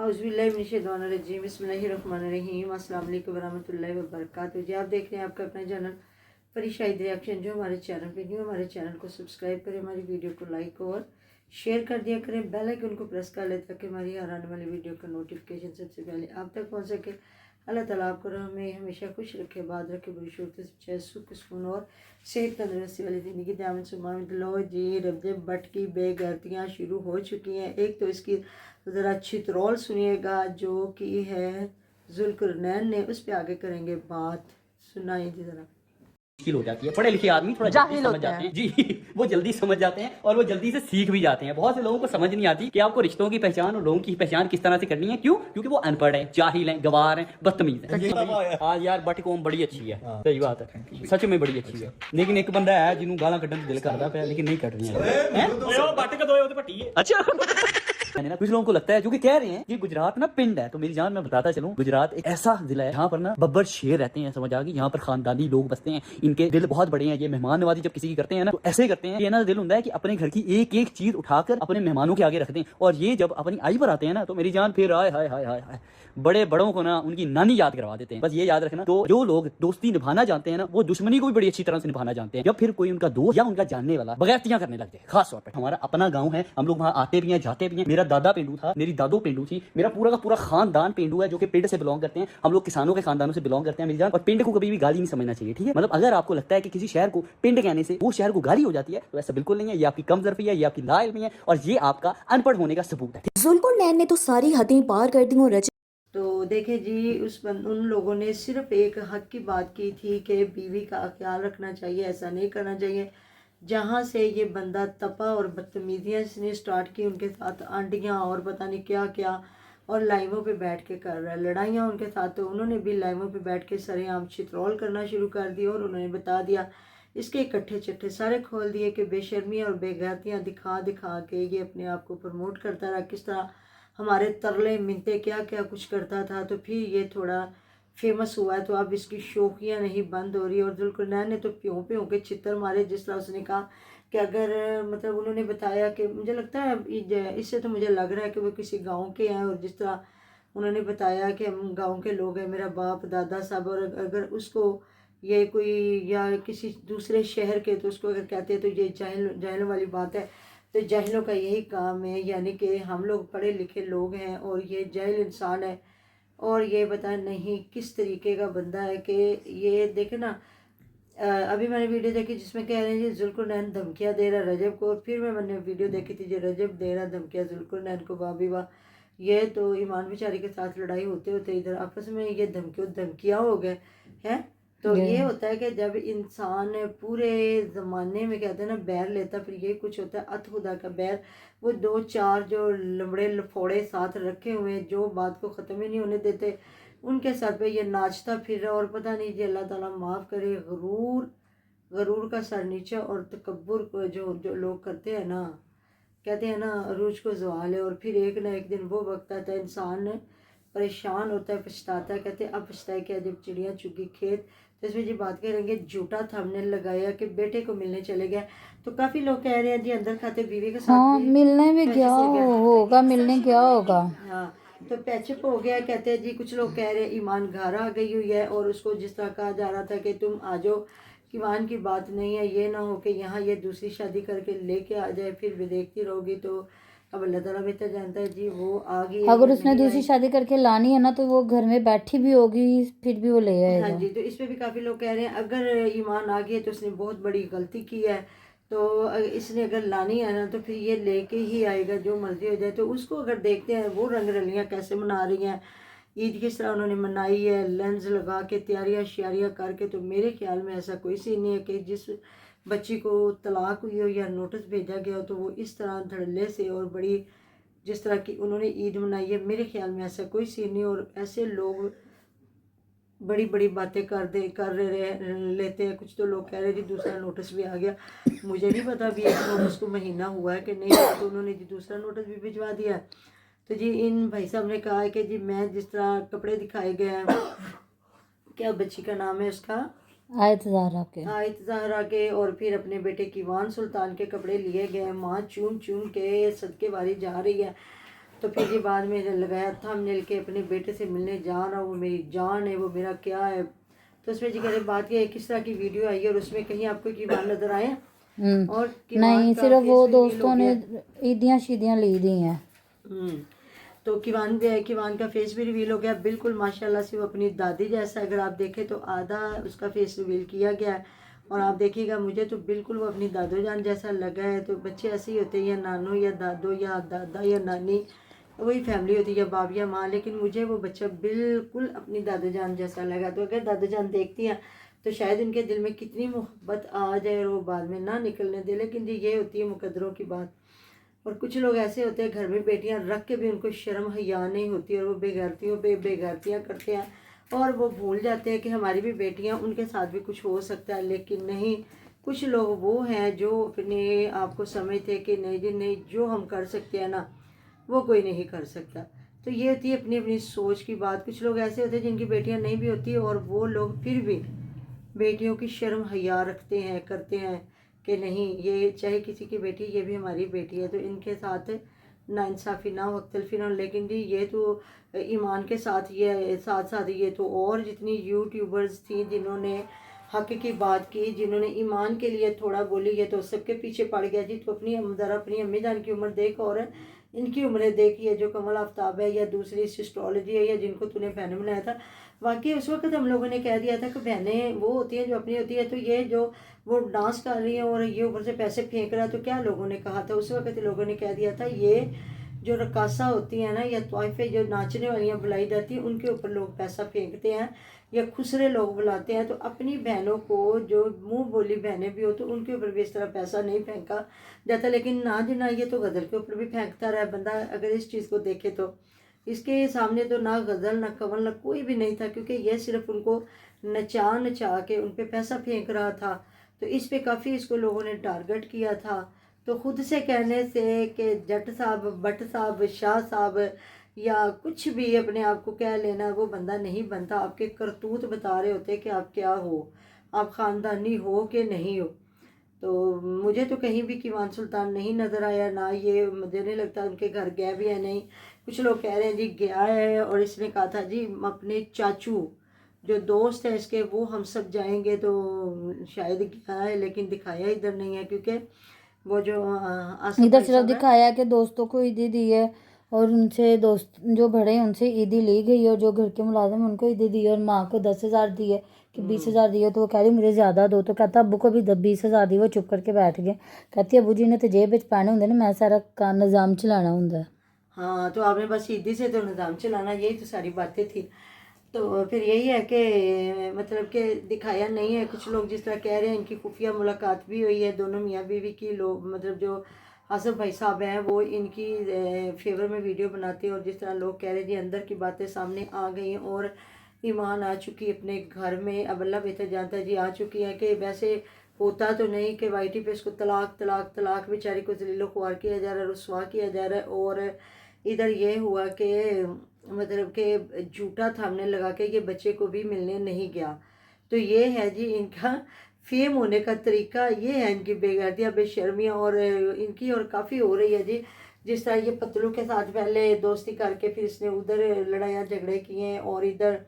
औज़ुबिल्लाहिमिनश्शैतानिर्रजीम बिस्मिल्लाहिर्रहमानिर्रहीम अस्सलाम वालेकुम वरहमतुल्लाहि वबरकातुहू। जी आप देख रहे हैं आपका अपना चैनल परी शाहिद रिएक्शन। जो हमारे चैनल पे न्यू, हमारे चैनल को सब्सक्राइब करें, हमारी वीडियो को लाइक और शेयर कर दिया करें, बेल आइकन को प्रेस कर लें ताकि हमारी हर आने वाली वीडियो का नोटिफिकेशन सबसे पहले आप तक पहुँच सके। अल्लाह ताला आपको हमें हमेशा खुश रखे, बात रखे, बुरी शूरत से सुख सुकून और सेहत तंदुरुस्ती वाली ज़िंदगी दामन सुमान। लो जी, रजब भट्ट की बेगैरतियाँ शुरू हो चुकी हैं। एक तो इसकी ज़रा छितरौल सुनिएगा जो कि है जुल्करनैन ने, उस पर आगे करेंगे बात। सुनाइए जी ज़रा। मुश्किल हो जाती है। पढ़े लिखे आदमी थोड़ा जल्दी समझ जाते हैं जी, वो जल्दी समझ जाते हैं और वो जल्दी से सीख भी जाते हैं। बहुत से लोगों को समझ नहीं आती कि आपको रिश्तों की पहचान और लोगों की पहचान किस तरह से करनी है। क्यों? क्योंकि वो अनपढ़ है, जाहिल है, गवार है, बदतमीज है। आज यार बट कौम बड़ी अच्छी है, सही बात है, सच में बड़ी अच्छी है। लेकिन एक बंदा है जिन्होंने गाला कड्ढन दिल करता है लेकिन नहीं कट रही है। अच्छा मैंने ना कुछ लोगों को लगता है जो कि कह रहे हैं कि गुजरात ना पिंड है, तो मेरी जान मैं बताता चलूं, गुजरात एक ऐसा जिला है जहाँ पर ना बब्बर शेर रहते हैं, समझ आ गई। यहाँ पर खानदानी लोग बसते हैं, इनके दिल बहुत बड़े हैं। ये मेहमान नवाजी जब किसी की करते हैं ना तो ऐसे करते हैं, ये ना दिल होता है कि अपने घर की एक एक चीज उठाकर अपने मेहमानों के आगे रखते हैं। और ये जब अपनी आई पर आते हैं ना तो मेरी जान फिर आए हाय हाय हाय हाय, बड़े बड़ों को ना उनकी नानी याद करवा देते हैं। बस ये याद रखना, तो जो लोग दोस्ती निभाना जानते हैं ना वो दुश्मनी को भी बड़ी अच्छी तरह से निभाना जानते हैं। जब फिर कोई उनका दोस्त या उनका जानने वाला बगैरतियां करने लग जाए, खास तौर पर हमारा अपना गांव है, हम लोग वहाँ आते भी हैं जाते भी हैं। मेरा दादा पेंडू था, मेरी दादो पेंडू थी, मेरा पूरा का पूरा खानदान पेंडू है जो कि पिंड से बिलोंग करते हैं। हम लोग किसानों के खानदानों से बिलोंग करते हैं मेरी जान। और पिंड को कभी भी गाली नहीं समझना चाहिए, ठीक है? मतलब अगर आपको लगता है कि किसी शहर को पिंड कहने से वो शहर को गाली हो जाती है तो ऐसा बिल्कुल नहीं है। ये आपकी कमजोरी है, ये आपकी लाइल्मी है और ये आपका अनपढ़ होने का सबूत है। जुल्करनैन ने तो सारी हदें पार कर दी और रजब। तो देखें जी, उन लोगों ने सिर्फ एक हक की बात की थी कि बीवी का ख्याल रखना चाहिए, ऐसा नहीं करना चाहिए। जहाँ से ये बंदा तपा और बदतमीजियाँ इसने स्टार्ट की उनके साथ, आंटियाँ और पता नहीं क्या क्या, और लाइवों पे बैठ के कर रहा है लड़ाइयाँ उनके साथ। तो उन्होंने भी लाइवों पे बैठ के सरेआम चित्रौल करना शुरू कर दिया और उन्होंने बता दिया, इसके इकट्ठे चिट्ठे सारे खोल दिए कि बेशर्मियाँ और बेगैरतियाँ दिखा दिखा के ये अपने आप को प्रमोट करता रहा, किस तरह हमारे तरले मिनते क्या क्या कुछ करता था। तो फिर ये थोड़ा फेमस हुआ है तो अब इसकी शोखियाँ नहीं बंद हो रही। और जुल्करनैन ने तो प्यों प्यों के चित्तर मारे, जिस तरह उसने कहा कि अगर मतलब उन्होंने बताया कि मुझे लगता है इससे तो मुझे लग रहा है कि वो किसी गांव के हैं। और जिस तरह उन्होंने बताया कि हम गांव के लोग हैं, मेरा बाप दादा साहब, और अगर उसको ये कोई या किसी दूसरे शहर के तो उसको अगर कहते हैं तो ये जाहिलों वाली बात है। तो जाहिलों का यही काम है, यानी कि हम लोग पढ़े लिखे लोग हैं और ये जाहिल इंसान है। और ये पता नहीं किस तरीके का बंदा है कि ये देखे ना। अभी मैंने वीडियो देखी जिसमें कह रहे हैं जी जुल्करनैन धमकियाँ दे रहा रजब को। और फिर मैंने वीडियो देखी थी जो रजब दे रहा धमकियाँ जुल्करनैन को। वाह वाह, ये तो ईमान बेचारी के साथ लड़ाई होते होते इधर आपस में ये धमकियाँ हो गए हैं। तो ये होता है कि जब इंसान पूरे ज़माने में कहते हैं ना बैर लेता, फिर ये कुछ होता है अत खुदा का बैर। वो दो चार जो लंबड़े लफोड़े साथ रखे हुए हैं जो बात को ख़त्म ही नहीं होने देते, उनके सर पे ये नाचता फिर रहा। और पता नहीं जी, अल्लाह ताला माफ़ करे, गरूर का सर नीचा और तकब्बुर को जो लोग करते हैं ना, कहते हैं ना अरूज को ज़वाल है। और फिर एक ना एक दिन वो वक्त आता है इंसान परेशान होता है, पछताता है। कहते हैं अब पछताए क्या जब चिड़िया चुगी खेत। तो इसमें जी बात करेंगे झूठा थंबनेल लगाया कि बेटे को मिलने चले गए। तो काफ़ी लोग कह रहे हैं जी अंदर खाते बीवी के साथ हाँ, मिलने में क्या होगा, मिलने क्या होगा। हाँ, तो पैचअप हो गया कहते हैं जी। कुछ लोग कह रहे हैं ईमान घर आ गई हुई है और उसको जिस तरह कहा जा रहा था कि तुम आ जाओ, ईमान की बात नहीं है, ये ना हो कि यहाँ ये दूसरी शादी करके लेके आ जाए फिर भी देखती रहोगी। तो अब अल्लाह ताला बेहतर जानता है जी वो आ गई। अगर उसने दूसरी शादी करके लानी है ना तो वो घर में बैठी भी होगी फिर भी वो ले आएगा। हाँ जी, तो इस पे भी काफ़ी लोग कह रहे हैं अगर ईमान आ गई तो उसने बहुत बड़ी गलती की है। तो इसने अगर लानी है ना तो फिर ये लेके ही आएगा जो मर्जी हो जाए। तो उसको अगर देखते हैं वो रंग रलियाँ कैसे मना रही हैं, ईद किस तरह उन्होंने मनाई है, लेंस लगा के तैयारियाँ श्यारियाँ करके। तो मेरे ख्याल में ऐसा कोई सीन नहीं है कि जिस बच्ची को तलाक हुई हो या नोटिस भेजा गया हो तो वो इस तरह धड़ल्ले से और बड़ी जिस तरह की उन्होंने ईद मनाई है, मेरे ख्याल में ऐसा कोई सीन नहीं। और ऐसे लोग बड़ी बड़ी बातें कर रहे लेते हैं। कुछ तो लोग कह रहे हैं जी दूसरा नोटिस भी आ गया। मुझे नहीं पता अभी एक नोटिस को महीना हुआ है कि नहीं, तो उन्होंने जी दूसरा नोटिस भी भिजवा दिया। तो जी इन भाई साहब ने कहा है कि जी मैं जिस तरह कपड़े दिखाए गए हैं, क्या बच्ची का नाम है उसका, आयत ज़हरा के, और फिर अपने बेटे कीवान सुल्तान के कपड़े लिए गए। माँ चूम चूम के सदके वारी जा रही है। तो फिर ये बाद में लगाया था मिल के अपने बेटे से मिलने जा रहा हूँ, वो मेरी जान है, वो मेरा क्या है। तो उसमें जी कहते बात ये है किस तरह की वीडियो आई है, और उसमें कहीं आपको कीवान नज़र आए? और कीवान नहीं, का सिर्फ वो फेस रिवील हो दोस्तों ने गया। ईदियाँ शीदियाँ ली दी हैं। तो कीवान का फेस भी रिवील हो गया, बिल्कुल माशाल्लाह से वो अपनी दादी जैसा। अगर आप देखें तो आधा उसका फेस रिवील किया गया है, और आप देखिएगा मुझे तो बिल्कुल वो अपनी दादो जान जैसा लगा है। तो बच्चे ऐसे ही होते हैं, या नानो या दादो या दादा या नानी, वही फैमिली होती है, या बाप या माँ, लेकिन मुझे वो बच्चा बिल्कुल अपनी दादो जान जैसा लगा। तो अगर दादो जान देखती हैं तो शायद इनके दिल में कितनी मोहब्बत आ जाए और वो बाद में ना निकलने दे, लेकिन जी ये होती है मुकद्दरों की बात। और कुछ लोग ऐसे होते हैं घर में बेटियां रख के भी उनको शर्म हया नहीं होती, और वो बेगैरतियाँ करते हैं, और वो भूल जाते हैं कि हमारी भी बेटियां, उनके साथ भी कुछ हो सकता है। लेकिन नहीं, कुछ लोग वो हैं जो अपने आप को समझते हैं कि नहीं जी नहीं, जो हम कर सकते हैं ना वो कोई नहीं कर सकता। तो ये होती है अपनी अपनी सोच की बात। कुछ लोग ऐसे होते हैं जिनकी बेटियां नहीं भी होती, और वो लोग फिर भी बेटियों की शर्म हया रखते हैं, करते हैं कि नहीं ये चाहे किसी की बेटी, ये भी हमारी बेटी है। तो इनके साथ नाइंसाफ़ी ना वक्तलफी ना। लेकिन जी ये तो ईमान के साथ, ये साथ साथ ये तो और जितनी यूट्यूबर्स थी जिन्होंने हक की बात की, जिन्होंने ईमान के लिए थोड़ा बोली, ये तो सबके पीछे पड़ गया जी। तो अपनी ज़रा अपनी अम्मी जान की उम्र देख, और इनकी उम्रें देखी है, जो कमल आफ्ताब है, या दूसरी एस्ट्रोलॉजी है, या जिनको तूने बहन बनाया था। वाकई उस वक्त हम लोगों ने कह दिया था कि बहनें वो होती हैं जो अपनी होती है। तो ये जो वो डांस कर रही है और ये ऊपर से पैसे फेंक रहा है, तो क्या लोगों ने कहा था उस वक्त? लोगों ने कह दिया था ये जो रकासा होती है ना, या तोइफे जो नाचने वालियाँ बुलाई जाती हैं, उनके ऊपर लोग पैसा फेंकते हैं, या खुसरे लोग बुलाते हैं। तो अपनी बहनों को, जो मुंह बोली बहनें भी हो, तो उनके ऊपर भी इस तरह पैसा नहीं फेंका जाता। लेकिन ना जी ना, ये तो गदर के ऊपर भी फेंकता रहा बंदा। अगर इस चीज़ को देखे तो इसके सामने तो ना गज़ल ना कवल ना कोई भी नहीं था, क्योंकि यह सिर्फ उनको नचा नचा के उन पे पैसा फेंक रहा था। तो इस पे काफ़ी इसको लोगों ने टारगेट किया था। तो खुद से कहने से कि जट साहब, भट्ट साहब, शाह साहब, या कुछ भी अपने आप को कह लेना, वो बंदा नहीं बनता। आपके करतूत बता रहे होते कि आप क्या हो, आप ख़ानदानी हो कि नहीं हो। तो मुझे तो कहीं भी कीवान सुल्तान नहीं नज़र आया, ना ये मुझे नहीं लगता उनके घर गया भी है। नहीं, कुछ लोग कह रहे हैं जी गया है, और इसने कहा था जी अपने चाचू जो दोस्त है इसके, वो हम सब जाएंगे, तो शायद गया है, लेकिन दिखाया इधर नहीं है। क्योंकि वो जो आसिफ इधर भाई सिर्फ साहब है, दिखाया कि दोस्तों को ईदी दी है, और उनसे दोस्त जो बड़े हैं उनसे ईदी ली गई है, और जो घर के मुलाजिम हैं उनको ईदी दी है, और माँ को 10,000 दी है कि 20,000 दी है। तो वो कह रही मुझे ज़्यादा दो, तो कहता अबू को भी 20,000 दी। वो चुप करके बैठ गए। कहती अबू जी ने तो जेब ਵਿੱਚ पाने होंगे ना, मैं सारा का निज़ाम चलाना होंगे। हाँ तो आपने बस ईदी से तो निज़ाम चलाना, यही तो सारी बातें थी। तो फिर यही है कि मतलब कि दिखाया नहीं है। कुछ लोग जिस तरह कह रहे हैं इनकी खुफिया मुलाकात भी हुई है दोनों मियाँ बीवी की। लोग मतलब जो आसिफ भाई साहब हैं वो इनकी फेवर में वीडियो बनाते हैं, और जिस तरह लोग कह रहे हैं जी अंदर की बातें सामने आ गई हैं, और ईमान आ चुकी अपने घर में। अब अल्लाह बेहतर जानता है जी आ चुकी है। कि वैसे होता तो नहीं कि वाईटी पे इसको तलाक तलाक तलाक बेचारी को जलीलो ख्वार किया जा रहा है, रुसवा किया जा रहा है। और इधर ये हुआ कि मतलब कि झूठा थामने लगा के ये बच्चे को भी मिलने नहीं गया। तो ये है जी इनका फेम होने का तरीका, ये है इनकी बेगैरतियाँ बेशर्मियाँ। और इनकी और काफ़ी हो रही है जी। जिस तरह ये पतलू के साथ पहले दोस्ती करके फिर इसने उधर लड़ाइयाँ झगड़े किए, और इधर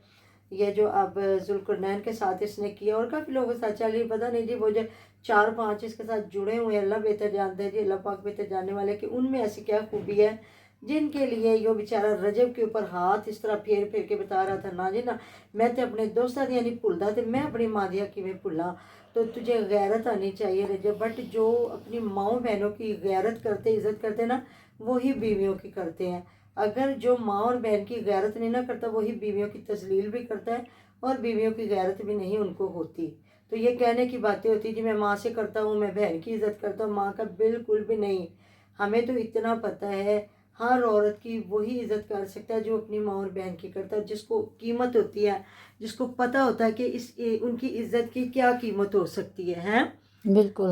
ये जो अब जुल्करनैन के साथ इसने किया, और काफ़ी लोगों के साथ चल रही। पता नहीं जी वो जो 4-5 इसके साथ जुड़े हुए हैं, अल्लाह बेहतर जानते हैं जी, अल्लाह पाक बेहतर जानने वाले, कि उनमें ऐसी क्या खूबी है जिनके लिए यो बेचारा रजब के ऊपर हाथ इस तरह फेर फेर के बता रहा था ना जी ना, मैं तो अपने दोस्तां दियां नहीं भुलदा, तो मैं अपनी मां दियां किवें भुला। तो तुझे गैरत आनी चाहिए रजब। बट जो अपनी माओ बहनों की गैरत करते, इज्जत करते ना, वही बीवियों की करते हैं। अगर जो माँ और बहन की गैरत नहीं ना करता, वही बीवियों की तजलील भी करता है, और बीवियों की गैरत भी नहीं उनको होती। तो ये कहने की बातें होती जी मैं माँ से करता हूँ, मैं बहन की इज्जत करता हूँ, माँ का बिल्कुल भी नहीं। हमें तो इतना पता है हर औरत की वही इज्जत कर सकता है जो अपनी माँ और बहन की करता है, जिसको कीमत होती है, जिसको पता होता है कि उनकी इज्जत की क्या कीमत हो सकती है, हैं? बिल्कुल।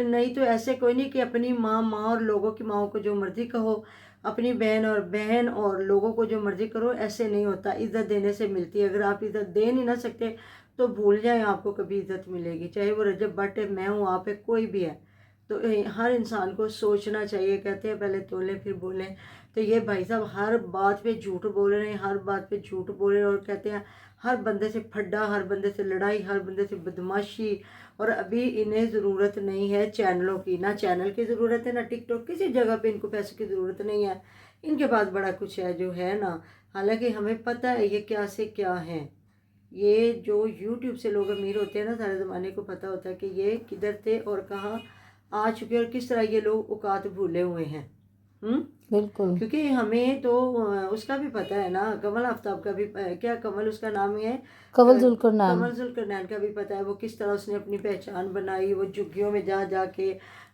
नहीं तो ऐसे कोई नहीं कि अपनी माँ और लोगों की माओ को जो मर्जी कहो, अपनी बहन और लोगों को जो मर्जी करो, ऐसे नहीं होता। इज्जत देने से मिलती है। अगर आप इज्जत दे नहीं ना सकते तो भूल जाएं आपको कभी इज्जत मिलेगी। चाहे वो रजब भट्ट है, मैं हूँ, आप है, कोई भी है। तो हर इंसान को सोचना चाहिए। कहते हैं पहले तोलें फिर बोलें। تو یہ بھائی صاحب ہر بات پہ جھوٹ بول رہے ہیں، ہر بات پہ جھوٹ بول رہے ہیں، اور کہتے ہیں ہر بندے سے پھڈا، ہر بندے سے لڑائی، ہر بندے سے بدماشی. اور ابھی انہیں ضرورت نہیں ہے چینلوں کی، نہ چینل کی ضرورت ہے، نہ ٹک ٹاک، کسی جگہ پہ ان کو پیسے کی ضرورت نہیں ہے. ان کے پاس بڑا کچھ ہے جو ہے نا. حالانکہ ہمیں پتہ ہے یہ کیا سے کیا ہیں. یہ جو یوٹیوب سے لوگ امیر ہوتے ہیں نا، سارے زمانے کو پتہ ہوتا ہے کہ یہ کدھر تھے اور کہاں آ چکے، اور کس طرح یہ لوگ اوقات بھولے ہوئے ہیں. بالکل. کیونکہ ہمیں تو اس کا بھی پتہ ہے نا، کمل آفتاب کا بھی، کیا کمل اس کا نام ہے، کنول ذوالقرنین. کمل ذوالقرنین کا بھی پتہ ہے وہ کس طرح اس نے اپنی پہچان بنائی. وہ جھگیوں میں جا جا کے،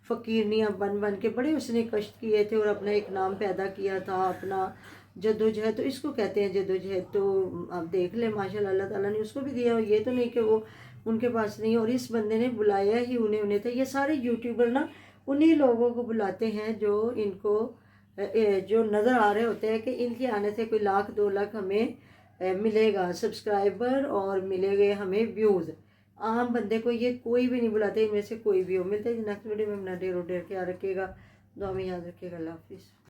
فقیرنیاں بن بن کے بڑے اس نے کشٹ کیے تھے اور اپنا ایک نام پیدا کیا تھا، اپنا جدوجہد. تو اس کو کہتے ہیں جدوجہد. تو آپ دیکھ لیں ماشاءاللہ اللہ تعالیٰ نے اس کو بھی دیا. اور یہ تو نہیں کہ وہ ان کے پاس نہیں. اور اس بندے نے بلایا ہی انہیں تھا. یہ سارے یوٹیوبر نا انہی لوگوں کو بلاتے ہیں جو ان کو جو نظر آ رہے ہوتے ہیں کہ ان کے آنے سے کوئی 1,00,000 2,00,000 ہمیں ملے گا سبسکرائبر اور ملے گے ہمیں ویوز. عام بندے کو یہ کوئی بھی نہیں بلاتے ان میں سے کوئی بھی ہو. ملتے ہیں نیکسٹ ویڈیو میں. اپنا ڈیر و ڈیر خیال رکھیے گا، دعا میں یاد رکھیے گا. اللہ حافظ.